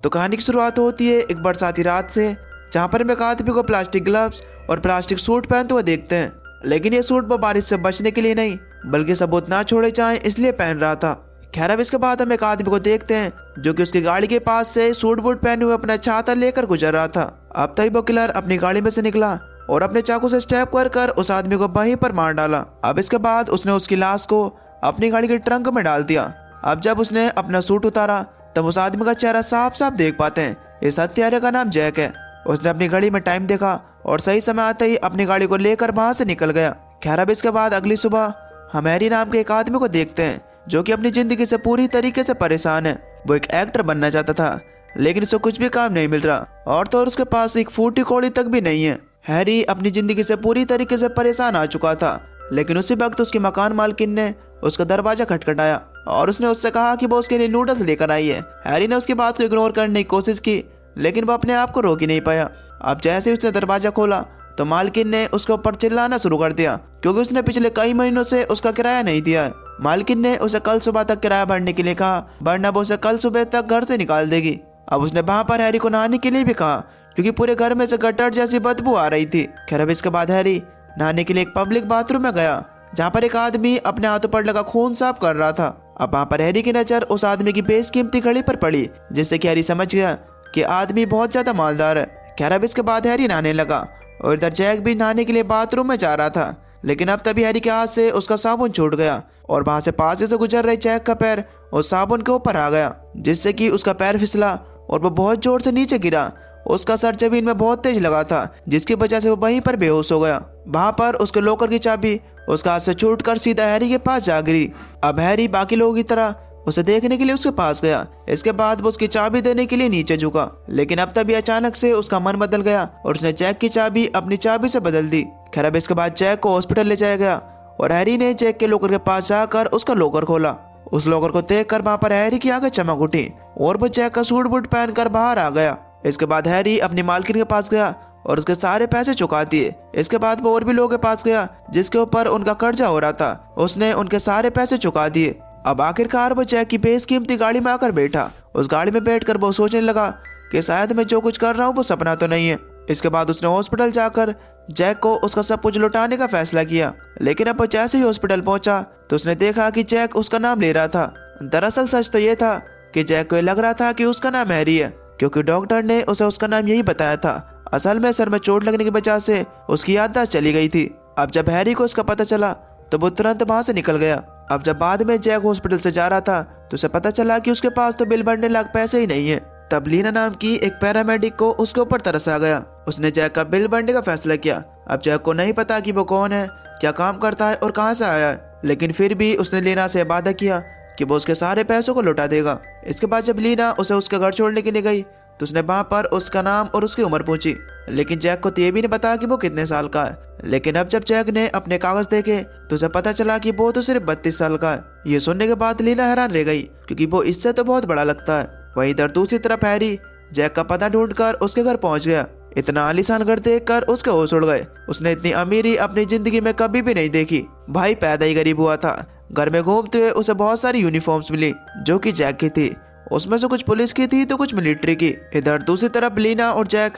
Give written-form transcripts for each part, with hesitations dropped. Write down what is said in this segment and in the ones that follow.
तो कहानी की शुरुआत होती है एक बरसाती रात से, जहाँ पर हम एक आदमी को प्लास्टिक ग्लव्स और प्लास्टिक सूट पहनते हुए देखते हैं। लेकिन ये सूट वो बारिश से बचने के लिए नहीं, बल्कि सबूत ना छोड़े जाएं इसलिए पहन रहा था। खैर अब इसके बाद हम एक आदमी को देखते हैं जो कि उसकी गाड़ी के पास से सूट बूट पहने हुए अपना छाता लेकर गुजर रहा था। अब तभी वो किलर अपनी गाड़ी में से निकला और अपने चाकू से स्टेप कर उस आदमी को वहीं पर मार डाला। अब इसके बाद उसने उसकी लाश को अपनी गाड़ी के ट्रंक में डाल दिया। अब जब उसने अपना सूट उतारा तब उस आदमी का चेहरा साफ साफ देख पाते हैं। इस हत्यारे का नाम जैक है। उसने अपनी घड़ी में टाइम देखा और सही समय आते ही अपनी गाड़ी को लेकर वहां से निकल गया। खैर अब इसके बाद अगली सुबह हम हैरी नाम के एक आदमी को देखते हैं जो कि अपनी जिंदगी से पूरी तरीके से परेशान है। वो एक एक्टर बनना चाहता था, लेकिन उसको कुछ भी काम नहीं मिल रहा और तो और उसके पास एक फूटी कौड़ी तक भी नहीं है। हैरी अपनी जिंदगी से पूरी तरीके से परेशान आ चुका था, लेकिन उसी वक्त उसकी मकान मालकिन ने उसका दरवाजा खटखटाया और उसने उससे कहा कि वो उसके लिए नूडल्स लेकर आई है। हैरी ने उसकी बात को इग्नोर करने की कोशिश की, लेकिन वो अपने आप को रोक ही नहीं पाया। अब जैसे ही उसने दरवाजा खोला तो मालकिन ने उसके ऊपर चिल्लाना शुरू कर दिया, क्योंकि उसने पिछले कई महीनों से उसका किराया नहीं दिया है। मालकिन ने उसे कल सुबह तक किराया भरने के लिए कहा, वरना वो उसे कल सुबह तक घर से निकाल देगी। अब उसने वहां पर हैरी को नहाने के लिए भी कहा, क्योंकि पूरे घर में से गटर जैसी बदबू आ रही थी। खैर अब इसके बाद हैरी नहाने के लिए एक पब्लिक बाथरूम में गया, जहाँ पर एक आदमी अपने हाथों पर लगा खून साफ कर रहा था। अब वहाँ पर हैरी की नजर उस आदमी की बेशकीमती घड़ी पर पड़ी, जिससे कि हैरी समझ गया कि आदमी बहुत ज्यादा मालदार है। खैर अब इसके बाद हैरी नहाने लगा और इधर जैक भी नहाने के लिए बाथरूम में जा रहा था, लेकिन अब तभी हैरी के हाथ से उसका साबुन छूट गया और वहां से पास से गुजर रहे जैक का पैर उस साबुन के ऊपर आ गया, जिससे कि उसका पैर फिसला और वो बहुत जोर से नीचे गिरा। उसका सर जमीन में बहुत तेज लगा था, जिसकी वजह से वो वहीं पर बेहोश हो गया। वहां पर उसके लॉकर की चाबी उसका हाथ से छूटकर सीधा हैरी के पास जा गिरी। अब हैरी बाकी लोगों की तरह उसे देखने के लिए उसके पास गया। इसके बाद वो उसकी चाबी देने के लिए नीचे झुका, लेकिन अब तभी अचानक से उसका मन बदल गया और उसने जैक की चाबी अपनी चाबी से बदल दी। खैर अब इसके बाद जैक को हॉस्पिटल ले जाया गया और हैरी ने जैक के लॉकर के पास जाकर उसका लॉकर खोला। उस लॉकर को देखकर वहां पर हैरी की आंखें चमक उठी और वो जैक का सूट बूट पहनकर बाहर आ गया। इसके बाद हैरी अपनी मालकिन के पास गया और उसके सारे पैसे चुका दिए। इसके बाद वो और भी लोगों के पास गया जिसके ऊपर उनका कर्जा हो रहा था। उसने उनके सारे पैसे चुका दिए। अब आखिरकार वो जैक की बेशकीमती गाड़ी में आकर बैठा। उस गाड़ी में बैठकर वो सोचने लगा कि शायद मैं जो कुछ कर रहा हूँ वो सपना तो नहीं है। इसके बाद उसने हॉस्पिटल जाकर जैक को उसका सब कुछ लौटाने का फैसला किया, लेकिन अब वो जैसे ही हॉस्पिटल पहुंचा तो उसने देखा कि जैक उसका नाम ले रहा था। दरअसल सच तो ये था कि जैक को लग रहा था कि उसका नाम हैरी है, क्योंकि डॉक्टर ने उसे उसका नाम यही बताया था। असल में सर में चोट लगने की वजह से उसकी याददाश्त चली गई थी। अब जब हैरी को उसका पता चला तो वो तुरंत वहां से निकल गया। अब जब बाद में जैक हॉस्पिटल से जा रहा था तो उसे पता चला कि उसके पास तो बिल भरने लायक पैसे ही नहीं है। तब लीना नाम की एक पैरामेडिक को उसके ऊपर तरस आ गया। उसने जैक का बिल भरने का फैसला किया। अब जैक को नहीं पता कि वो कौन है, क्या काम करता है और कहाँ से आया है, लेकिन फिर भी उसने लीना से वादा किया कि वो उसके सारे पैसों को लौटा देगा। इसके बाद जब लीना उसे उसके घर छोड़ने के लिए गई तो उसने वहां पर उसका नाम और उसकी उम्र पूछी, लेकिन जैक को तो ये भी नहीं पता कि वो कितने साल का है। लेकिन अब जब जैक ने अपने कागज देखे तो उसे पता चला कि वो तो सिर्फ 32 साल का है। ये सुनने के बाद लीना हैरान रह गई, क्योंकि वो इससे तो बहुत बड़ा लगता है। वहीं इधर दूसरी तरफ हैरी जैक का पता ढूंढकर उसके घर पहुंच गया। इतना आलीशान घर देखकर उसके होश उड़ गए। उसने इतनी अमीरी अपनी जिंदगी में कभी भी नहीं देखी। भाई पैदा ही गरीब हुआ था। घर में घूमते हुए उसे बहुत सारी यूनिफॉर्म्स मिली जो कि जैक की थी। उसमें से कुछ पुलिस की थी तो कुछ मिलिट्री की। इधर दूसरी तरफ लीना और जैक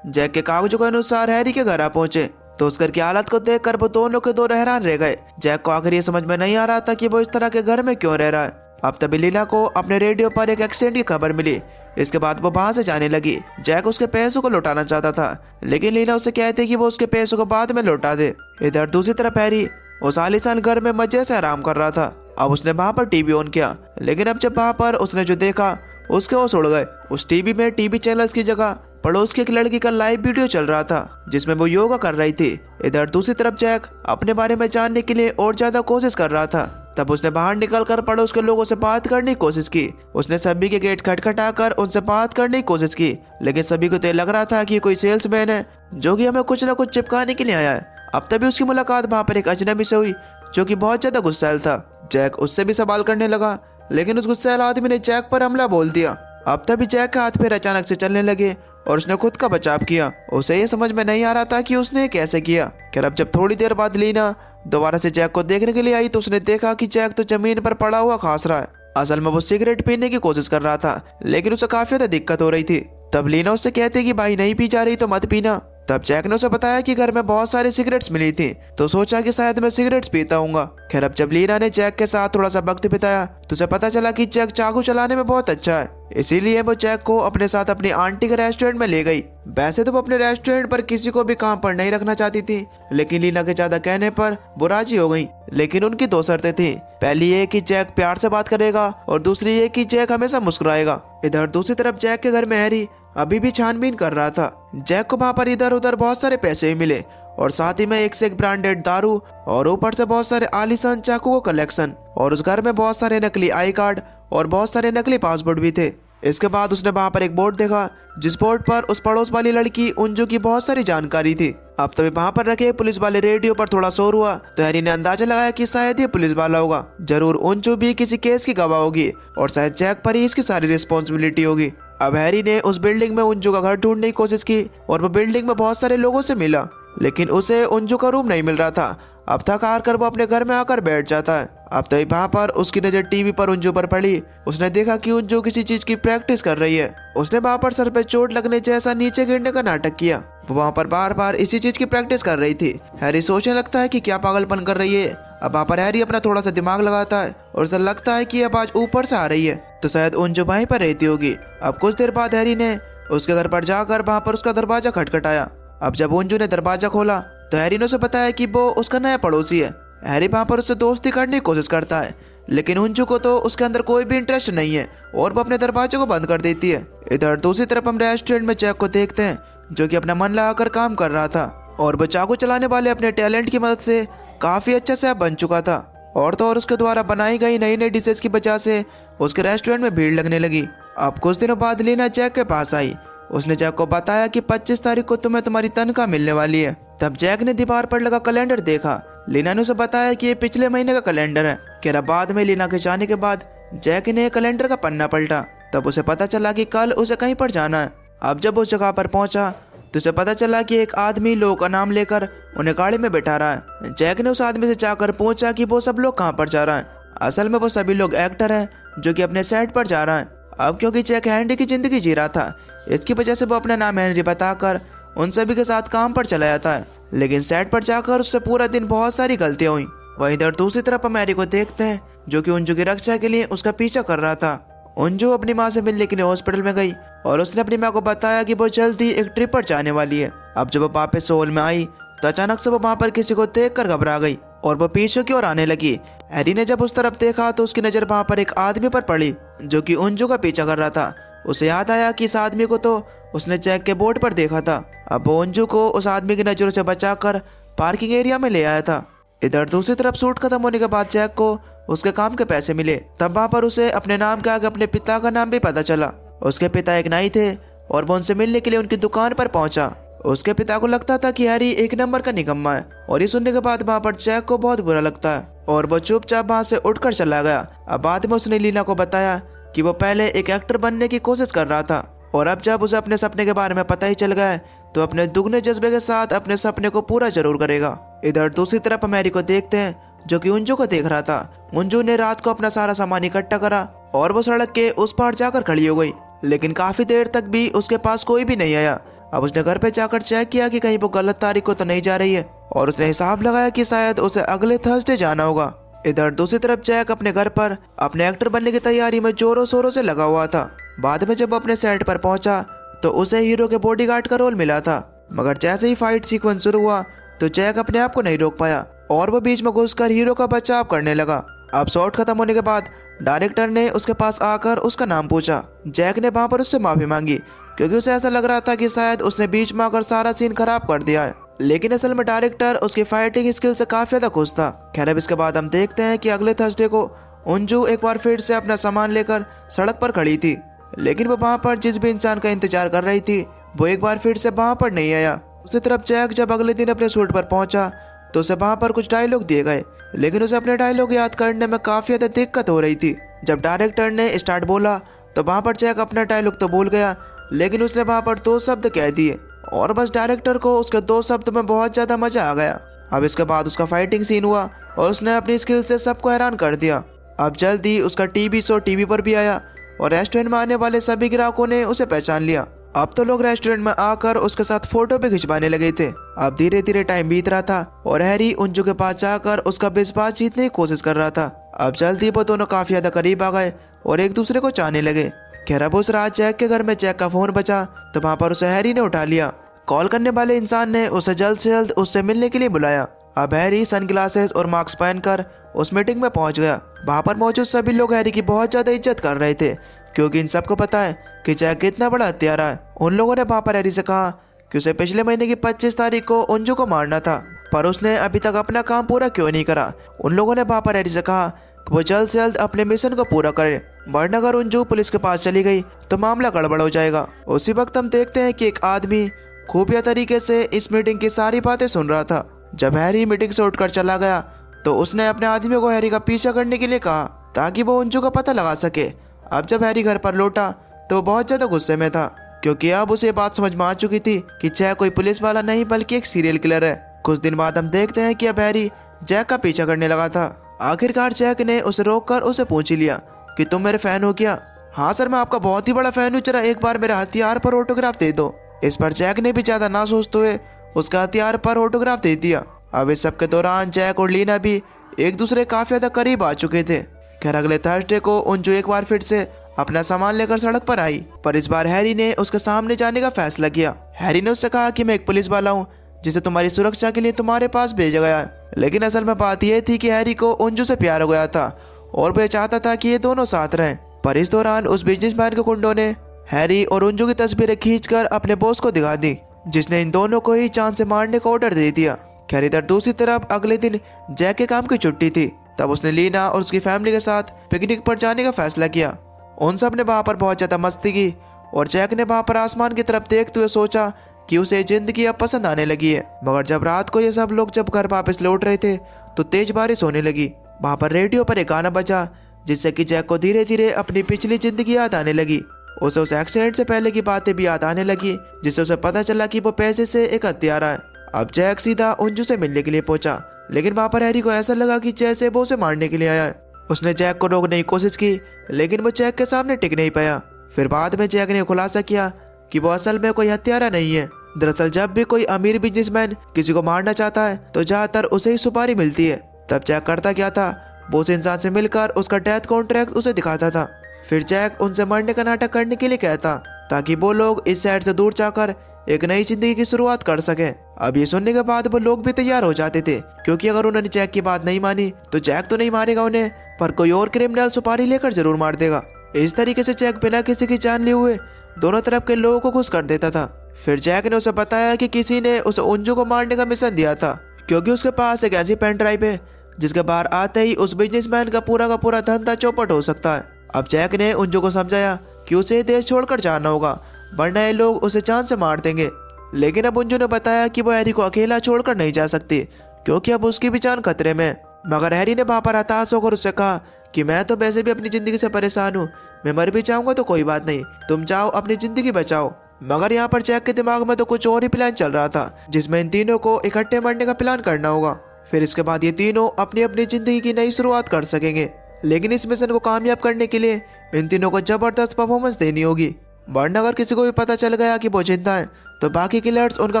के कागजों के अनुसार हैरी के घर आ पहुंचे तो उस घर की हालत को देखकर वो दोनों के दोनों हैरान रह गए। जैक को आखिर ये समझ में नहीं आ रहा था कि वो इस तरह के घर में क्यों रह रहा है। अब तभी लीना को अपने रेडियो पर एक एक्सीडेंट की खबर मिली। इसके बाद वो वहां से जाने लगी। जैक उसके पैसों को लौटाना चाहता था, लेकिन लीना उससे कहती कि वो उसके पैसों को बाद में लौटा दे। इधर दूसरी तरफ हैरी उस आलीशान घर में मजे से आराम कर रहा था। अब उसने वहां पर टीवी ऑन किया, लेकिन अब जब वहां पर उसने जो देखा उसके होश उड़ गए। उस टीवी में टीवी चैनल्स की जगह पड़ोस की एक लड़की का लाइव वीडियो चल रहा था जिसमें वो योगा कर रही थी। इधर दूसरी तरफ जैक अपने बारे में जानने के लिए और ज्यादा कोशिश कर रहा था। तब उसने बाहर निकलकर पड़ोस के लोगों से बात करने की कोशिश की। उसने सभी के गेट खटखटाकर उनसे बात करने की कोशिश की, लेकिन सभी को तो लग रहा था कि कोई सेल्समैन है जो कि हमें कुछ न कुछ चिपकाने के लिए आया है। अब तभी उसकी मुलाकात वहां पर एक अजनबी से हुई जो कि बहुत ज्यादा गुस्सैल था। जैक उससे भी सवाल करने लगा, लेकिन उस गुस्सैल आदमी ने जैक पर हमला बोल दिया। अब तभी जैक का हाथ पैर अचानक से चलने लगे और उसने खुद का बचाव किया। उसे ये समझ में नहीं आ रहा था कि उसने कैसे किया। खैर अब जब थोड़ी देर बाद लीना दोबारा से जैक को देखने के लिए आई तो उसने देखा कि जैक तो जमीन पर पड़ा हुआ खांस रहा है। असल में वो सिगरेट पीने की कोशिश कर रहा था, लेकिन उसे काफी ज्यादा दिक्कत हो रही थी। तब लीना उससे कहती कि भाई नहीं पी जा रही तो मत पीना। तब जैक ने उसे बताया कि घर में बहुत सारी सिगरेट्स मिली थी, तो सोचा कि शायद मैं सिगरेट्स पीता हूँगा। खैर अब जब लीना ने जैक के साथ थोड़ा सा वक्त बिताया तो उसे पता चला कि जैक चाकू चलाने में बहुत अच्छा है, इसीलिए वो जैक को अपने साथ अपनी आंटी के रेस्टोरेंट में ले गई। वैसे तो वो अपने रेस्टोरेंट पर किसी को भी काम पर नहीं रखना चाहती थी, लेकिन लीना के ज्यादा कहने पर वो राजी हो गई। लेकिन उनकी दो शर्तें थी, पहली ये कि जैक प्यार से बात करेगा और दूसरी ये कि जैक हमेशा मुस्कुराएगा। इधर दूसरी तरफ जैक के घर में हैरी अभी भी छानबीन कर रहा था। जैक को वहाँ पर इधर उधर बहुत सारे पैसे भी मिले और साथ ही में एक से एक ब्रांडेड दारू और ऊपर से बहुत सारे आलीशान चाकू का कलेक्शन, और उस घर में बहुत सारे नकली आई कार्ड और बहुत सारे नकली पासपोर्ट भी थे। इसके बाद उसने वहाँ पर एक बोर्ड देखा जिस बोर्ड पर उस पड़ोस वाली लड़की उंजू की बहुत सारी जानकारी थी। अब तभी वहाँ पर रखे पुलिस वाले रेडियो पर थोड़ा शोर हुआ तो हैरी ने अंदाजा लगाया कि शायद ये पुलिस वाला होगा। जरूर उंजू भी किसी केस की गवाह होगी और शायद जैक पर ही इसकी सारी रिस्पॉन्सिबिलिटी होगी। अब हैरी ने उस बिल्डिंग में उंजू का घर ढूंढने की कोशिश की और वो बिल्डिंग में बहुत सारे लोगों से मिला, लेकिन उसे उंजू का रूम नहीं मिल रहा था। अब थक हार कर वो अपने घर में आकर बैठ जाता है। अब तभी वहाँ पर उसकी नजर टीवी पर उंजू पर पड़ी। उसने देखा कि उंजू किसी चीज की प्रैक्टिस कर रही है। उसने वहाँ पर सर पे चोट लगने जैसा नीचे गिरने का नाटक किया। वो वहाँ पर बार बार इसी चीज की प्रैक्टिस कर रही थी। हैरी सोचने लगता है कि क्या पागलपन कर रही है। अब वहाँ पर हैरी अपना थोड़ा सा दिमाग लगाता है और उसे लगता है कि आवाज ऊपर से आ रही है, तो शायद उंजू वहीं पर रहती होगी। अब कुछ देर बाद हैरी ने उसके घर पर जाकर वहाँ पर उसका दरवाजा खटखटाया। अब जब उंजू ने दरवाजा खोला तो हैरी ने उसे बताया कि वो उसका नया पड़ोसी है। हैरी वहाँ पर उससे दोस्ती करने की कोशिश करता है, लेकिन उंजू को तो उसके अंदर कोई भी इंटरेस्ट नहीं है और वो अपने दरवाजे को बंद कर देती है। इधर दूसरी तरफ हम रेस्टोरेंट में जैक को देखते हैं जो कि अपना मन लगाकर काम कर रहा था और वो चाकू चलाने वाले अपने टैलेंट की मदद से काफी अच्छा से बन चुका था। और तो और उसके द्वारा बनाई गई नई नई डिशेज की वजह से उसके रेस्टोरेंट में भीड़ लगने लगी। अब कुछ दिनों बाद लीना जैक के पास आई। उसने जैक को बताया कि 25 तारीख को तुम्हें तुम्हारी तनख्वाह मिलने वाली है। तब जैक ने दीवार पर लगा कैलेंडर देखा। लीना ने उसे बताया कि ये पिछले महीने का कैलेंडर है। कह बाद में लीना के जाने के बाद जैक ने कैलेंडर का पन्ना पलटा। तब उसे पता चला कि कल उसे कहीं पर जाना है। अब जब उस जगह पर पहुंचा तो उसे पता चला कि एक आदमी लोगों का नाम लेकर उन्हें गाड़ी में बैठा रहा है। जैक ने उस आदमी से जाकर पूछा कि वो सब लोग कहाँ पर जा रहा है। असल में वो सभी लोग एक्टर हैं जो कि अपने सेट पर जा रहा है। अब क्योंकि जैक हैंडी की जिंदगी जी रहा था, इसकी वजह से वो अपना नाम हेनरी बताकर उन सभी के साथ काम पर चला जाता है, लेकिन सेट पर जाकर उससे पूरा दिन बहुत सारी गलतियां हुई। वहीं इधर दूसरी तरफ हम हैरी को देखते हैं जो कि उंजू की रक्षा के लिए उसका पीछा कर रहा था। उंजू अपनी माँ से मिलने के लिए हॉस्पिटल में गई और उसने अपनी माँ को बताया कि वो जल्द ही एक ट्रिप पर जाने वाली है। अब जब वो वापस हॉल में आई तो अचानक से वो वहाँ पर किसी को देख कर घबरा गई और वो पीछे की ओर आने लगी। हैरी ने जब उस तरफ देखा तो उसकी नजर वहाँ पर एक आदमी पर पड़ी जो कि उंजू का पीछा कर रहा था। उसे याद आया कि इस आदमी को तो उसने जैक के बोर्ड पर देखा था। अब वो उंजू को उस आदमी की नजरों से बचाकर पार्किंग एरिया में ले आया था। इधर दूसरी तरफ शूट खत्म होने के बाद जैक को उसके काम के पैसे मिले। तब वहाँ पर उसे अपने नाम के आगे अपने पिता का नाम भी पता चला। उसके पिता एक नाई थे और वो उनसे मिलने के लिए उनकी दुकान पर पहुंचा। उसके पिता को लगता था कि हैरी एक नंबर का निकम्मा है और ये सुनने के बाद वहाँ पर जैक को बहुत बुरा लगता है और वो चुपचाप वहाँ से उठकर चला गया। अब बाद में उसने लीना को बताया कि वो पहले एक एक्टर बनने की कोशिश कर रहा था और अब जब उसे अपने सपने के बारे में पता ही चल गया तो अपने दुगने जज्बे के साथ अपने सपने को पूरा जरूर करेगा। इधर दूसरी तरफ हम हैरी को देखते हैं जो कि उंजू को देख रहा था। उंजू ने रात को अपना सारा सामान इकट्ठा करा और वो सड़क के उस पार जाकर खड़ी हो गई, लेकिन काफी देर तक भी उसके पास कोई भी नहीं आया। अब उसने घर पे जाकर चेक किया कि कहीं वो गलत तारीख को तो नहीं जा रही है और उसने हिसाब लगाया कि शायद उसे अगले थर्सडे जाना होगा। इधर दूसरी तरफ जैक अपने घर पर अपने एक्टर बनने की तैयारी में जोरों शोरों से लगा हुआ था। बाद में जब अपने सेट पर पहुंचा तो उसे हीरो के बॉडीगार्ड का रोल मिला था, मगर जैसे ही फाइट सीक्वेंस शुरू हुआ तो जैक अपने आप को नहीं रोक पाया और वो बीच में घुसकर हीरो का बचाव करने लगा। अब शॉट खत्म होने के बाद डायरेक्टर ने उसके पास आकर उसका नाम पूछा। जैक ने वहाँ पर उससे माफी मांगी क्योंकि उसे ऐसा लग रहा था कि शायद उसने बीच में आकर सारा सीन खराब कर दिया है, लेकिन असल में डायरेक्टर उसकी फाइटिंग स्किल से काफी ज्यादा खुश था। खैर अब इसके बाद हम देखते हैं कि अगले थर्सडे को उंजू एक बार फिर से अपना सामान लेकर सड़क पर खड़ी थी, लेकिन वो वहाँ पर जिस भी इंसान का इंतजार कर रही थी वो एक बार फिर से वहाँ पर नहीं आया। उसी तरफ जैक जब अगले दिन अपने शूट पर पहुंचा तो उसे वहाँ पर कुछ डायलॉग दिए गए, लेकिन उसे अपने डायलॉग याद करने में काफी ज्यादा दिक्कत हो रही थी। जब डायरेक्टर ने स्टार्ट बोला तो वहाँ पर जैक अपना डायलॉग तो भूल गया, लेकिन उसने वहाँ पर 2 शब्द कह दिए और बस डायरेक्टर को उसके 2 शब्द में बहुत ज्यादा मजा आ गया। अब इसके बाद उसका फाइटिंग सीन हुआ और उसने अपनी स्किल से सबको हैरान कर दिया। अब जल्दी उसका टीवी शो टीवी पर भी आया और रेस्टोरेंट में आने वाले सभी ग्राहकों ने उसे पहचान लिया। अब तो लोग रेस्टोरेंट में आकर उसके साथ फोटो भी खिंचवाने लगे थे। अब धीरे धीरे टाइम बीत रहा था और हैरी उंजू के पास जाकर उसका विश्वास जीतने की कोशिश कर रहा था। अब जल्दी वो दोनों काफी ज्यादा करीब आ गए और एक दूसरे को चाहने लगे। खैर अब उस रात जैक के घर में जैक का फोन बचा तो वहाँ पर उसे हैरी ने उठा लिया। कॉल करने वाले इंसान ने उसे जल्द से जल्द उससे मिलने के लिए बुलाया। अब हैरी सनग्लासेस और मास्क पहनकर उस मीटिंग में पहुंच गया। वहाँ पर मौजूद सभी लोग हैरी की बहुत ज्यादा इज्जत कर रहे थे क्योंकि इन सबको पता है कि जैक कितना बड़ा हत्यारा है। उन लोगों ने वहाँ पर हैरी से कहा कि उसे पिछले महीने की 25 तारीख को उंजू को मारना था, पर उसने अभी तक अपना काम पूरा क्यों नहीं करा। उन लोगों ने वहाँ पर हैरी से कहा कि वो जल्द से जल्द अपने मिशन को पूरा करे, वरना अगर उंजू पुलिस के पास चली गई तो मामला गड़बड़ हो जाएगा। उसी वक्त हम देखते हैं कि एक आदमी खुफिया तरीके से इस मीटिंग की सारी बातें सुन रहा था। जब हैरी मीटिंग से उठकर चला गया तो उसने अपने आदमी को हैरी का पीछा करने के लिए कहा ताकि वो उंजू का पता लगा सके। अब जब हैरी घर पर लौटा तो वो बहुत ज्यादा गुस्से में था क्योंकि अब उसे बात समझ में आ चुकी थी कि जैक कोई पुलिस वाला नहीं बल्कि एक सीरियल किलर है। कुछ दिन बाद हम देखते हैं कि अब हैरी जैक का पीछा करने लगा था। आखिरकार जैक ने उसे रोककर उसे पूछ लिया कि तुम मेरे फैन हो क्या? हाँ सर, मैं आपका बहुत ही बड़ा फैन हूँ, जरा एक बार मेरे हथियार पर ऑटोग्राफ दे दो। इस पर जैक ने भी ज्यादा ना सोचते हुए उसका हथियार पर ऑटोग्राफ दे दिया। अब इस सब के दौरान जैक और लीना भी एक दूसरे काफी ज्यादा करीब आ चुके थे। खैर अगले थर्सडे को उंजू एक बार फिर से अपना सामान लेकर सड़क पर आई, पर इस बार हैरी ने उसके सामने जाने का फैसला किया। हैरी ने उससे कहा कि मैं एक पुलिस वाला हूँ जिसे तुम्हारी सुरक्षा के लिए तुम्हारे पास भेजा गया है। लेकिन असल में बात यह थी कि हैरी को उंजू से प्यार हो गया था और वह चाहता था कि ये दोनों साथ रहें। पर इस दौरान उस बिजनेसमैन के गुंडों ने हैरी और उंजू की तस्वीरें खींचकर अपने बॉस को दिखा दी, जिसने इन दोनों को ही जान से मारने का ऑर्डर दे दिया। खैर इधर दूसरी तरफ अगले दिन जैक के काम की छुट्टी थी, तब उसने लीना और उसकी फैमिली के साथ पिकनिक पर जाने का फैसला किया। उन सब ने वहाँ पर बहुत ज़्यादा मस्ती की और जैक ने वहाँ पर आसमान की तरफ देखते हुए सोचा कि उसे जिंदगी अब पसंद आने लगी है। मगर जब रात को ये सब लोग जब घर वापस लौट रहे थे तो तेज बारिश होने लगी। वहाँ पर रेडियो पर एक गाना बजा जिससे कि जैक को धीरे धीरे अपनी पिछली जिंदगी याद आने लगी। उसे उस एक्सीडेंट से पहले की बातें भी याद आने लगी, जिससे उसे पता चला कि वो पैसे से एक हत्यारा है। अब जैक सीधा उंजू से मिलने के लिए पहुंचा, लेकिन वहाँ पर हैरी को ऐसा लगा कि जैसे वो उसे मारने के लिए आया है। उसने जैक को रोकने की कोशिश की, लेकिन वो जैक के सामने टिक नहीं पाया। फिर बाद में जैक ने खुलासा किया कि वो असल में कोई हत्यारा नहीं है। दरअसल जब भी कोई अमीर बिजनेसमैन किसी को मारना चाहता है तो ज्यादातर उसे ही सुपारी मिलती है। तब जैक करता क्या था, वो उस इंसान से मिलकर उसका डेथ कॉन्ट्रैक्ट उसे दिखाता था। फिर जैक उनसे मरने का नाटक करने के लिए कहता ताकि वो लोग इस शहर से दूर जाकर एक नई जिंदगी की शुरुआत कर सके। अब ये सुनने के बाद वो लोग भी तैयार हो जाते थे, क्योंकि अगर उन्होंने जैक की बात नहीं मानी तो जैक तो नहीं मारेगा उन्हें, पर कोई और क्रिमिनल सुपारी लेकर जरूर मार देगा। इस तरीके से जैक बिना किसी की जान लिए हुए दोनों तरफ के लोगों को खुश कर देता था। फिर जैक ने उसे बताया कि किसी ने उसे उंजू को मारने का मिशन दिया था, क्योंकि उसके पास एक ऐसी पेन ड्राइव है जिसके बाहर आते ही उस बिजनेसमैन का पूरा धंधा चौपट हो सकता है। अब जैक ने उंजू को समझाया कि उसे देश छोड़कर जाना होगा, वरना ये लोग उसे जान से मार देंगे। लेकिन अब उंजू ने बताया कि वो हैरी को अकेला छोड़कर नहीं जा सकती, क्योंकि अब उसकी भी जान खतरे में। मगर हैरी ने वहाँ पर हताश होकर उससे कहा कि मैं तो वैसे भी अपनी जिंदगी से परेशान हूँ, मैं मर भी जाऊंगा तो कोई बात नहीं, तुम जाओ अपनी जिंदगी बचाओ। मगर यहाँ पर जैक के दिमाग में तो कुछ और ही प्लान चल रहा था, जिसमें इन तीनों को इकट्ठे मरने का प्लान करना होगा। फिर इसके बाद ये तीनों अपनी अपनी जिंदगी की नई शुरुआत कर सकेंगे। लेकिन इस मिशन को कामयाब करने के लिए इन तीनों को जबरदस्त परफॉर्मेंस देनी होगी, वरना अगर किसी को भी पता चल गया कि वो जिंदा है तो बाकी किलर्स उनका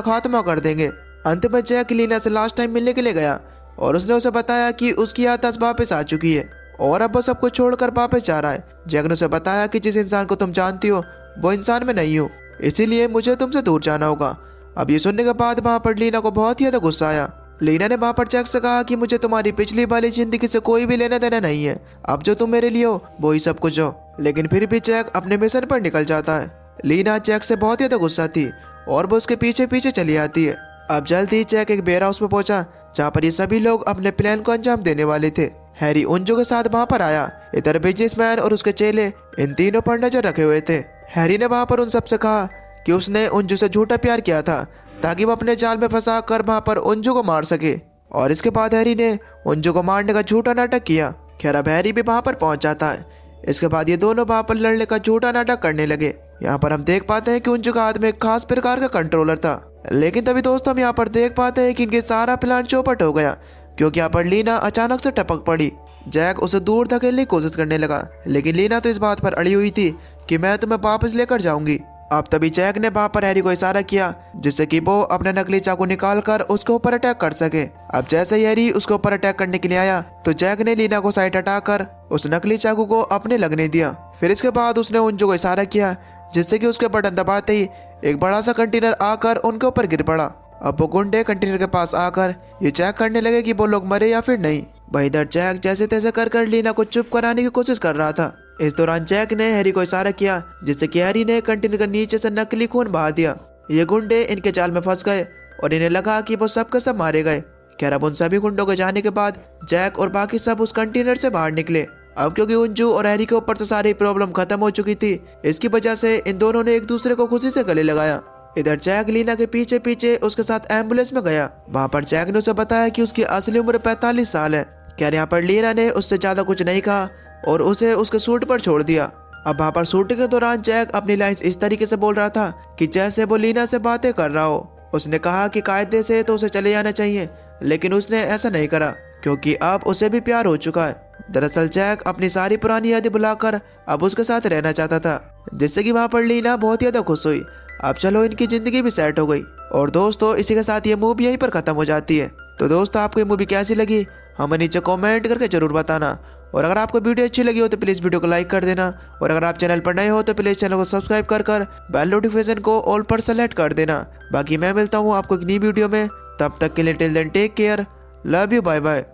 खात्मा कर देंगे। अंत में जैक लीना से लास्ट टाइम मिलने के लिए गया और उसने उसे बताया कि उसकी याददाश्त वापस आ चुकी है और अब वो सब कुछ छोड़कर वापस जा रहा है। जैक ने उसे बताया कि जिस इंसान को तुम जानती हो वो इंसान में नहीं हो, इसीलिए मुझे तुमसे दूर जाना होगा। अब ये सुनने के बाद वहाँ पर लीना को बहुत ही ज्यादा गुस्सा आया। लीना ने वहाँ पर जैक से कहा कि मुझे तुम्हारी पिछली वाली जिंदगी से कोई भी लेना देना नहीं है, अब जो तुम मेरे लिए हो वो ही सब कुछ हो। लेकिन फिर भी जैक अपने मिशन पर निकल जाता है। लीना जैक से बहुत ही ज्यादा गुस्सा थी और वो उसके पीछे पीछे चली आती है। अब जल्द ही जैक एक बेयर हाउस में पहुंचा, जहाँ पर ये सभी लोग अपने प्लान को अंजाम देने वाले थे। हैरी उंजू के साथ वहाँ पर आया। इधर बिजनेसमैन और उसके चेले इन तीनों पर नजर रखे हुए थे। हैरी ने वहाँ पर उन सबसे कहा कि उसने उंजू से झूठा प्यार किया था ताकि वो अपने जाल में फंसा कर वहाँ पर उंजू को मार सके, और इसके बाद हैरी ने उंजू को मारने का झूठा नाटक किया। खैर अब हैरी भी वहाँ पर पहुँच जाता है। इसके बाद ये दोनों वहाँ पर लड़ने का झूठा नाटक करने लगे। यहाँ पर हम देख पाते हैं कि उंजू का हाथ में एक खास प्रकार का कंट्रोलर था। लेकिन तभी दोस्तों हम यहाँ पर देख पाते हैं कि इनके सारा प्लान चौपट हो गया, क्योंकि यहाँ पर लीना अचानक से टपक पड़ी जैक उसे दूर धकेलने की कोशिश करने लगा, लेकिन लीना तो इस बात पर अड़ी हुई थी कि मैं तुम्हें वापस लेकर जाऊंगी। अब तभी जैक ने वहां पर हैरी को इशारा किया जिससे कि वो अपना नकली चाकू निकालकर उसके ऊपर अटैक कर सके। अब जैसे ही हैरी उसके ऊपर अटैक करने के लिए आया तो जैक ने लीना को साइड हटाकर उस नकली चाकू को अपने लगने दिया। फिर इसके बाद उसने उंजू को इशारा किया जिससे कि उसके बटन दबाते ही एक बड़ा सा कंटेनर आकर उनके ऊपर गिर पड़ा। अब वो गुंडे कंटेनर के पास आकर ये चेक करने लगे कि वो लोग मरे या फिर नहीं। वहीं इधर जैक जैसे तैसे कर लीना को चुप कराने की कोशिश कर रहा था। इस दौरान जैक ने हैरी को इशारा किया जिससे कि हैरी ने कंटेनर के नीचे से नकली खून बहा दिया। ये गुंडे इनके जाल में फंस गए और इन्हें लगा कि वो सबके सब मारे गए। खैर अब उन सभी गुंडों के जाने के बाद जैक और बाकी सब उस कंटेनर से बाहर निकले। अब क्योंकि उंजू और हैरी के ऊपर से सारी प्रॉब्लम खत्म हो चुकी थी, इसकी वजह से इन दोनों ने एक दूसरे को खुशी से गले लगाया। इधर जैक लीना के पीछे पीछे उसके साथ एम्बुलेंस में गया। वहां पर जैक ने उसे बताया कि उसकी असली उम्र 45 साल है। खैर यहाँ पर लीना ने उससे ज्यादा कुछ नहीं कहा और उसे उसके सूट पर छोड़ दिया। अब वहां पर शूटिंग के दौरान जैक अपनी लाइंस इस तरीके से बोल रहा था कि जैसे वो लीना से बातें कर रहा हो। उसने कहा कि कायदे से तो उसे चले जाना चाहिए, लेकिन उसने ऐसा नहीं करा क्योंकि अब उसे भी प्यार हो चुका है। दरअसल जैक अपनी सारी पुरानी यादें बुलाकर अब उसके साथ रहना चाहता था, जिससे कि वहां पर लीना बहुत ज्यादा खुश हुई। अब चलो इनकी जिंदगी भी सेट हो गई। और दोस्तों इसी के साथ ये मूवी यहीं पर खत्म हो जाती है। तो दोस्तों आपको ये मूवी कैसी लगी हमें नीचे कमेंट करके जरूर बताना। और अगर आपको वीडियो अच्छी लगी हो तो प्लीज़ वीडियो को लाइक कर देना। और अगर आप चैनल पर नए हो तो प्लीज़ चैनल को सब्सक्राइब कर बेल नोटिफिकेशन को ऑल पर सेलेक्ट कर देना। बाकी मैं मिलता हूँ आपको एक नई वीडियो में, तब तक के लिए till then take care, love you, bye bye.